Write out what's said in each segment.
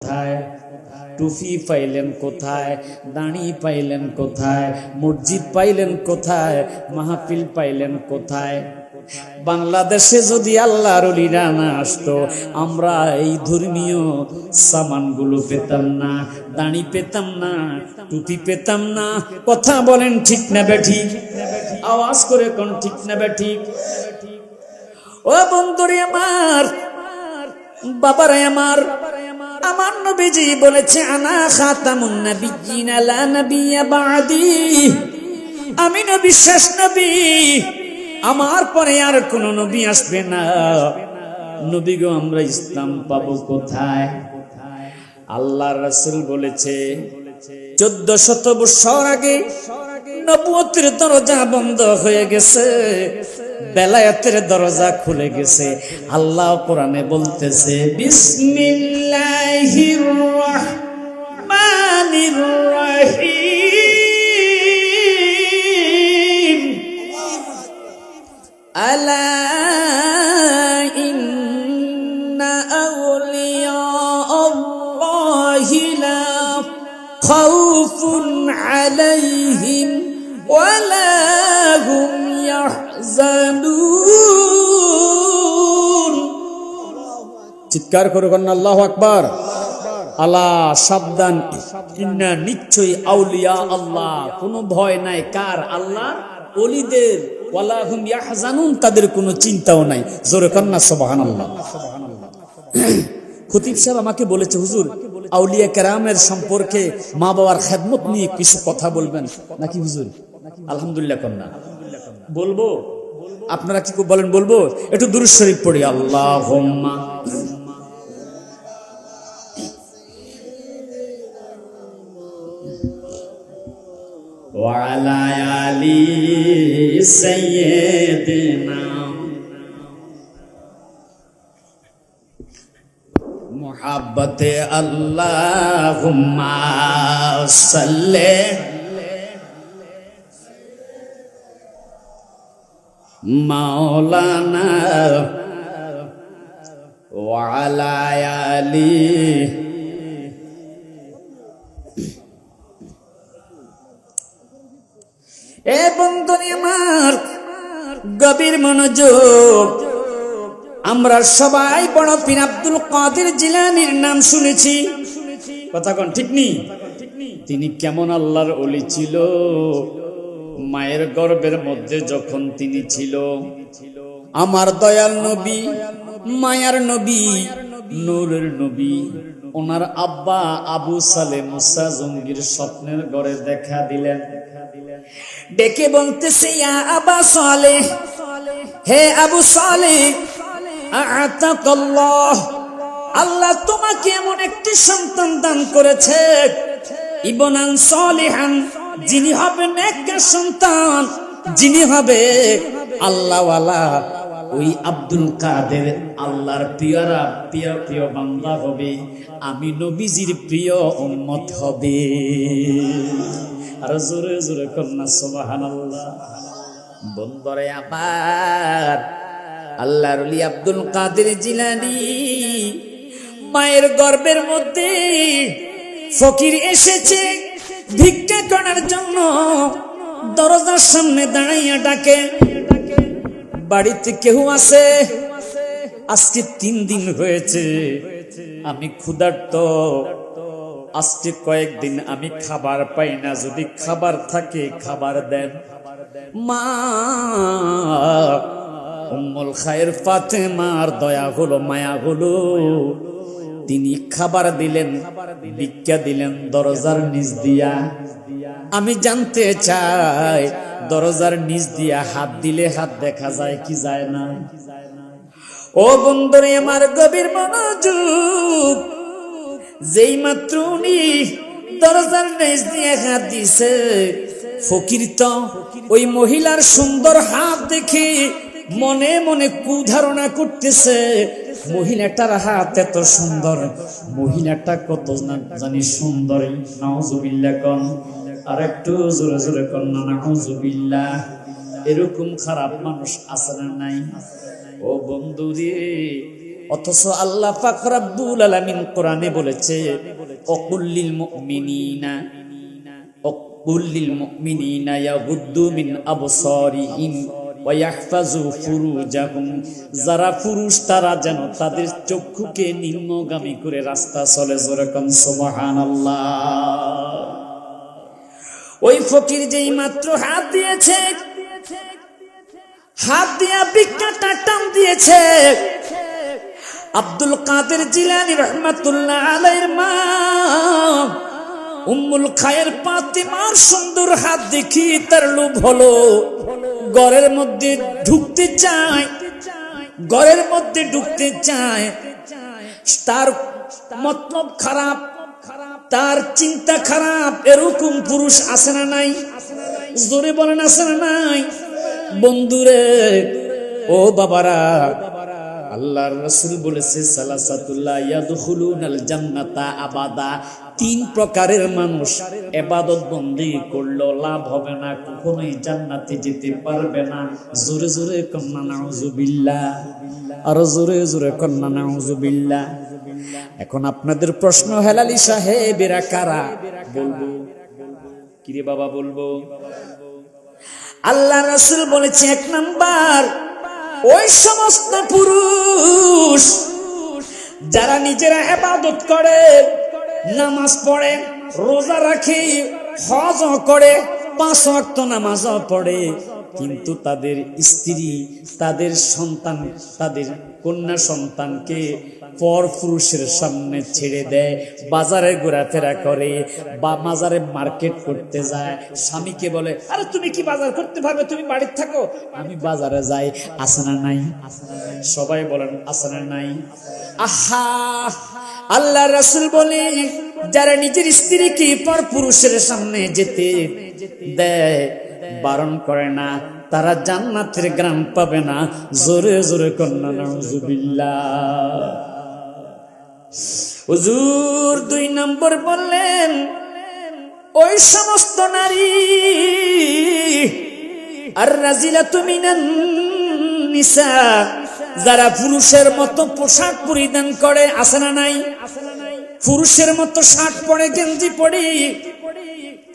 কোথায়, টুপি পাইলেন কোথায়, দাড়ি পাইলেন কোথায়, মসজিদ পাইলেন কোথায়, মাহফিল পাইলেন কোথায়? বাংলাদেশে যদি আল্লাহর ওলিরা না আসতো, আমরা এই ধর্মীয় সামানগুলো পেতাম না, দাড়ি পেতাম না, টুপি পেতাম না। কথা বলেন ঠিক না বেঠিক? আওয়াজ করে কোন ঠিক না বেঠিক? ও বন্ধুরে আমার, বাবারা আমার, আমার নবীজি বলেছে আনা খাতামুন নাবিয়্যিন লা নাবিয়্যা বা'দি, আমি নবী শেষ নবী, আমার পরে আর কোন নবী আসবে না। নবী গো, আমরা ইসলাম পাবো কোথায়? আল্লাহর রাসূল বলেছে 1400 বছর আগে নবুয়তের দরজা বন্ধ হয়ে গেছে, বেলায়েতের দরজা খুলে গেছে। আল্লাহ কোরআনে বলতেছে বিসমিল্লাহির রহমানির রহিম, আলা ইন্না আউলিয়া আল্লাহি লা খাউফুন আলাইহিম ওয়ালা হুম ইয়াহজানুন। চিৎকার করে বলেন আল্লাহু আকবার। আলা, সাবধান, ইন্না, নিশ্চয়ই, আউলিয়া আল্লাহ, কোনো ভয় নাই কার? আল্লাহ ওলিদের। ওয়ালা হুম ইয়াহজানুন, তাদের কোনো চিন্তাও নাই। জোরে কান্না সুবহানাল্লাহ। খতিব সাহেব আমাকে বলেছে, হুজুর আউলিয়া কেরামের সম্পর্কে মা বাবার খেদমত নিয়ে কিছু কথা বলবেন নাকি হুজুর? আলহামদুলিল্লাহ কন্যা বলবো। আপনারা কি বলেন? বলবো? একটু দুরূদ শরীফ পড়ি। আল্লাহুম্মা ওয়া আলা আলি সাইয়্যিদিনা মুহাব্বতে আল্লাহুম্মা সাল্লি মাওলানা ওয়া আলা আলি। এ বন্ধুরে আমার, গভীর মনোযোগ। আমরা সবাই বড় পীর আব্দুল কাদের জিলানীর নাম শুনেছি। কথা কোন ঠিক নেই? তিনি কেমন আল্লাহর ওলি ছিল। মায়ের গর্ভের মধ্যে যখন তিনি ছিল, আমার দয়াল নবী, মায়ার নবী, নূরের নবী, ওনার আব্বা আবু সালেহ মুসা জঙ্গির স্বপ্নের ঘরে দেখা দিলেন। ডেকে বলতেছে, ইয়া আবা সালেহ, হে আবু সালেহ, আ'তাকাল্লাহ, আল্লাহ তোমাকে এমন একটি সন্তান দান করেছে, ইবনান সালিহান, যিনি হবে নেককার সন্তান, যিনি হবে আল্লাহওয়ালা। ওই আব্দুল কাদের আল্লাহর প্রিয়রা প্রিয় প্রিয় বান্দা হবে, আমি নবীজির প্রিয় উম্মত হবে। আর জোরে জোরে কন্যা সুবহানাল্লাহ। বন্ধুরে আমার, আল্লাহর ওলি আব্দুল কাদের জিলানী মায়ের গর্ভের মধ্যে ফকির এসেছে ভিক্ষা করার জন্য। দরজার সামনে দাঁড়াইয়া ডাকে, বাড়িতে কেউ আছে? আজকে 3 দিন হয়েছে আমি ক্ষুধার্ত, আজকে কয়েকদিন আমি খাবার পাই না, যদি খাবার থাকে খাবার দেন। মা উম্মুল খায়ের ফাতেমার দয়া হলো, মায়া হলো, তিনি খাবার দিলেন, ভিক্ষা দিলেন দরজার নিচ দিয়া। আমি জানতে চাই, দরজার নিচ দিয়া হাত দিলে হাত দেখা যায় কি যায় না? ও বন্ধুরে আমার, গভীর মনোযোগ। যেই মাত্র উনি দরজার নিচ দিয়ে হাত দিছে, ফকির তো ওই মহিলার সুন্দর হাত দেখে মনে মনে কুধারণা করতেছে, মহিলাটার হাত এত সুন্দর, মহিলাটা কত জানি সুন্দর। নাউজুবিল্লাহ কোন, আর একটু জোরে জোরে কোন না নাউজুবিল্লাহ। এরকম খারাপ মানুষ আছে না নাই? ও বন্ধুরে, অথচ আল্লাহ পাক রব্বুল আলামিন কোরআনে বলেছে অকুল্লিল মুমিনিনা অকুল্লিল মুমিনিনা ইয়াগুদ্দু মিন আবসারিহিম ওয়া ইয়াহফাজু ফুরুজাহুম, যারা পুরুষ তারা যেন তাদের চক্ষুকে নিম্নগামী করে রাস্তা চলে, যেরকম সুবহানাল্লাহ। ওই ফকির যেই মাত্র হাত দিয়েছে, হাত দিয়া ভিক্ষাটা টান দিয়েছে, আব্দুল কাদের জিলানী রহমাতুল্লাহ আলাইহির মা উম্মুল খায়ের ফাতিমার সুন্দর হাত দেখি তার লোভ হলো, ঘরের মধ্যে ঢুকতে চায়, ঘরের মধ্যে ঢুকতে চায়। তার মতলব খারাপ, তার চিন্তা খারাপ। এরকম পুরুষ আছে না নাই? জোরে বলেন আছে না নাই? বন্ধুরে, ও বাবারা, আল্লাহর রাসূল বলেছে সালাসাতুল্লাহ ইয়াদখুলুনাল জান্নাতা আবাদা, 3 প্রকারের মানুষ ইবাদত বন্দেগি করলেও লাভ হবে না, কখনোই জান্নাতে যেতে পারবে না। জোরে জোরে কন্না নাউজুবিল্লাহ, আর জোরে জোরে কন্না নাউজুবিল্লাহ। এখন আপনাদের প্রশ্ন, হেলালি সাহেবেরা কারা? বলবো কিরে বাবা, বলবো। আল্লাহ রাসূল বলেছে 1 নাম্বার ওই সমস্ত পুরুষ যারা নিজেরা ইবাদত করে, নামাজ পড়ে, রোজা রাখে, হজ করে, 5 ওয়াক্ত নামাজ পড়ে, কিন্তু তাদের স্ত্রী, তাদের সন্তান, তাদের কন্যা সন্তানকে পর পুরুষের সামনে ছেড়ে দেয়, বাজারে ঘোরাফেরা করে বা বাজারে মার্কেট করতে যায়। স্বামীকে বলে, আরে তুমি কি বাজার করতে পারবে, তুমি বাড়িতে থাকো, আমি বাজারে যাই। আছে না নাই? সবাই বলেন আছে না নাই? আহা, আল্লাহ রাসূল বলে যারা নিজের স্ত্রীকে পর পুরুষের সামনে যেতে দেয়, বারণ করে না, তারা জান্নাতের গ্রাম পাবে না। জোরে জোরে কন্না নাউজুবিল্লাহ। হুজুর 2 নম্বর বললেন ওই সমস্ত নারী আর রাজিলাতু মিনান নিসা, যারা পুরুষের মতো পোশাক পরিধান করে। আছে না নাই? পুরুষের মতো শার্ট পরে, গেঞ্জি পরে,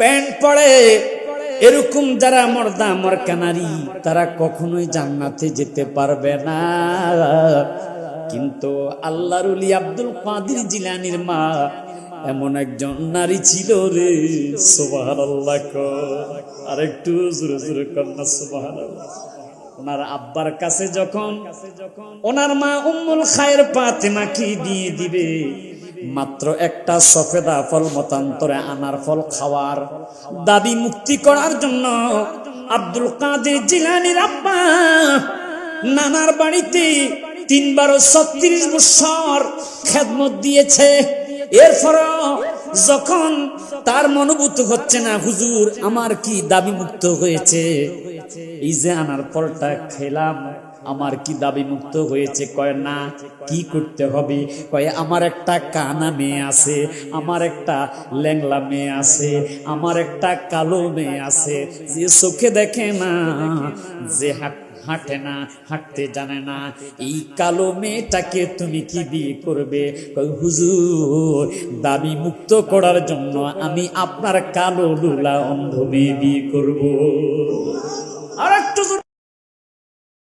প্যান্ট পরে, এরকম যারা মর্দা মরকা নারী, তারা কখনোই জান্নাতে যেতে পারবে না। কিন্তু আল্লাহর ওলি আব্দুল কাদের জিলানীর মা এমন একজন নারী ছিল রে, সুবহানাল্লাহ। আর একটু জোরে জোরে কন্না সুবহানাল্লাহ। ওনার আব্বার কাছে যখন ওনার মা উম্মুল খায়ের ফাতেমাকে দিয়ে দিবে, মাত্র একটা সফেদা ফল মতান্তরে আনার ফল খাওয়ার দাবি মুক্তি করার জন্য আব্দুল কাদের জিলানীর আব্বা নানার বাড়িতে 3-36 বছর খেদমত দিয়েছে। এরপর যখন তার মনোভূত হচ্ছে না, হুজুর আমার কি দাবি মুক্ত হয়েছে, এই যে আনার ফলটা খেলাম, আমার কি দাবি মুক্ত হয়েছে? কয় না। কি করতে হবে? কয় আমার একটা কানা মেয়ে আছে, আমার একটা ল্যাংলা মেয়ে আছে, আমার একটা কালো মেয়ে আছে, যে চোখে দেখে না, যে হাঁটে না, হাঁটতে জানে না, এই কালো মেয়েটাকে তুমি কি বিয়ে করবে? কয় হুজুর দাবি মুক্ত করার জন্য আমি আপনার কালো লুলা অন্ধ মেয়ে বিয়ে করবো।